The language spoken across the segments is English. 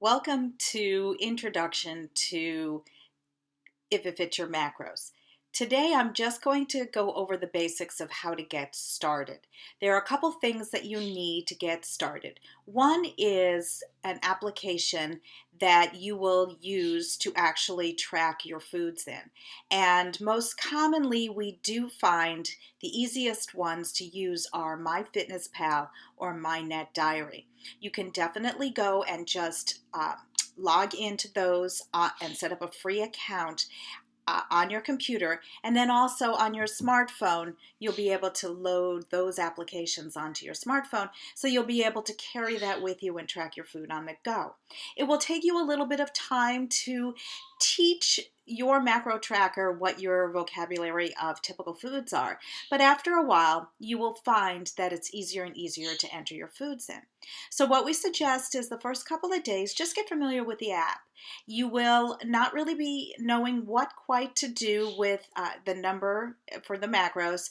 Welcome to Introduction to If It Fits Your Macros. Today I'm just going to go over the basics of how to get started. There are a couple things that you need to get started. One is an application that you will use to actually track your foods in. And most commonly we do find the easiest ones to use are MyFitnessPal or MyNetDiary. You can definitely go and just log into those and set up a free account on your computer, and then also on your smartphone you'll be able to load those applications onto your smartphone, so you'll be able to carry that with you and track your food on the go. It will take you a little bit of time to teach your macro tracker what your vocabulary of typical foods are, but after a while you will find that it's easier and easier to enter your foods in. So what we suggest is the first couple of days, just get familiar with the app. You will not really be knowing what quite to do with the number for the macros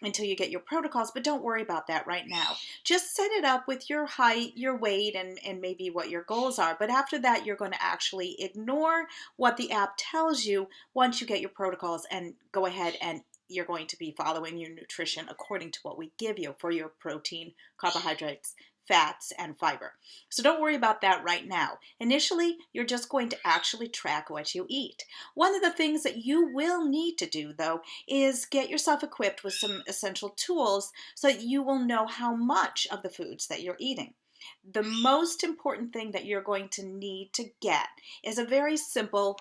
until you get your protocols, but don't worry about that right now. Just set it up with your height, your weight, and maybe what your goals are. But after that, you're going to actually ignore what the app tells you once you get your protocols and go ahead and you're going to be following your nutrition according to what we give you for your protein, carbohydrates, fats, and fiber. So don't worry about that right now. Initially, you're just going to actually track what you eat. One of the things that you will need to do, though, is get yourself equipped with some essential tools so that you will know how much of the foods that you're eating. The most important thing that you're going to need to get is a very simple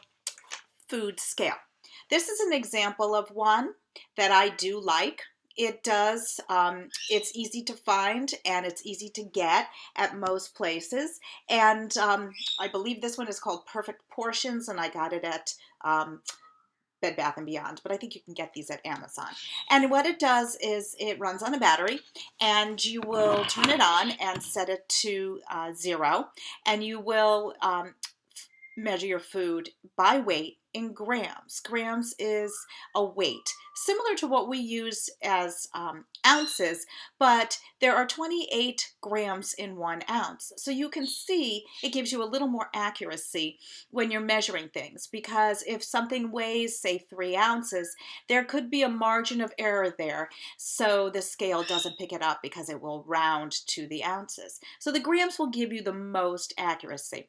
food scale. This is an example of one that I do like. It's easy to find and it's easy to get at most places. And I believe this one is called Perfect Portions, and I got it at Bed Bath & Beyond, but I think you can get these at Amazon. And what it does is it runs on a battery, and you will turn it on and set it to 0, and you will measure your food by weight in grams. Grams is a weight, similar to what we use as ounces, but there are 28 grams in 1 ounce. So you can see it gives you a little more accuracy when you're measuring things, because if something weighs, say, 3 ounces, there could be a margin of error there. So the scale doesn't pick it up because it will round to the ounces. So the grams will give you the most accuracy.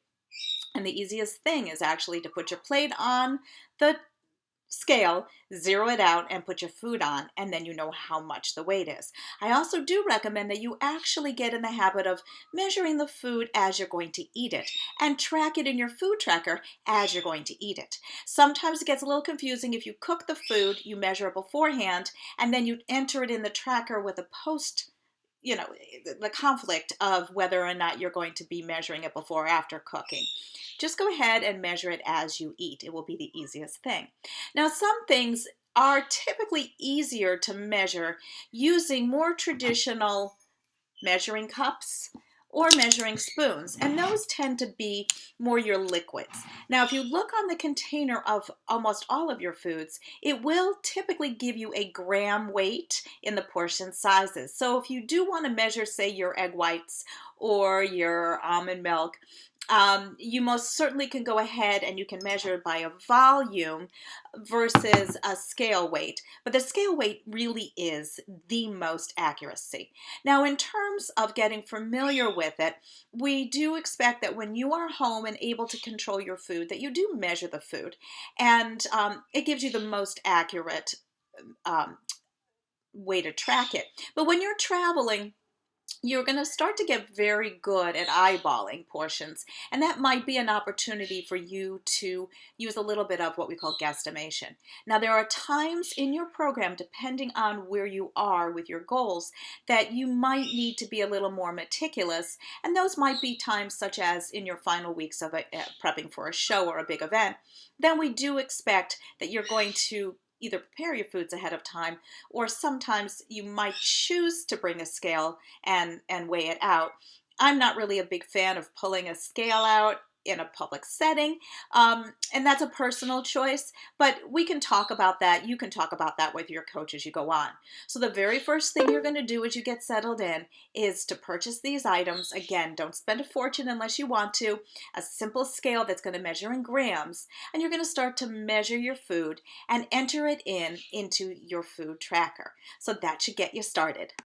And the easiest thing is actually to put your plate on the scale, zero it out, and put your food on, and then you know how much the weight is. I also do recommend that you actually get in the habit of measuring the food as you're going to eat it, and track it in your food tracker as you're going to eat it. Sometimes it gets a little confusing. If you cook the food, you measure it beforehand, and then you enter it in the tracker with a post, the conflict of whether or not you're going to be measuring it before or after cooking. Just go ahead and measure it as you eat. It will be the easiest thing. Now, some things are typically easier to measure using more traditional measuring cups or measuring spoons, and those tend to be more your liquids. Now, if you look on the container of almost all of your foods, it will typically give you a gram weight in the portion sizes. So if you do want to measure, say, your egg whites or your almond milk, you most certainly can go ahead and you can measure it by a volume versus a scale weight. But the scale weight really is the most accuracy. Now, in terms of getting familiar with it, we do expect that when you are home and able to control your food, that you do measure the food. And it gives you the most accurate way to track it. But when you're traveling, you're going to start to get very good at eyeballing portions, and that might be an opportunity for you to use a little bit of what we call guesstimation. Now, there are times in your program, depending on where you are with your goals, that you might need to be a little more meticulous, and those might be times such as in your final weeks of prepping for a show or a big event. Then we do expect that you're going to either prepare your foods ahead of time, or sometimes you might choose to bring a scale and weigh it out. I'm not really a big fan of pulling a scale out in a public setting. And that's a personal choice, but we can talk about that. You can talk about that with your coach as you go on. So the very first thing you're going to do as you get settled in is to purchase these items. Again, don't spend a fortune unless you want to. A simple scale that's going to measure in grams, and you're going to start to measure your food and enter it into your food tracker. So that should get you started.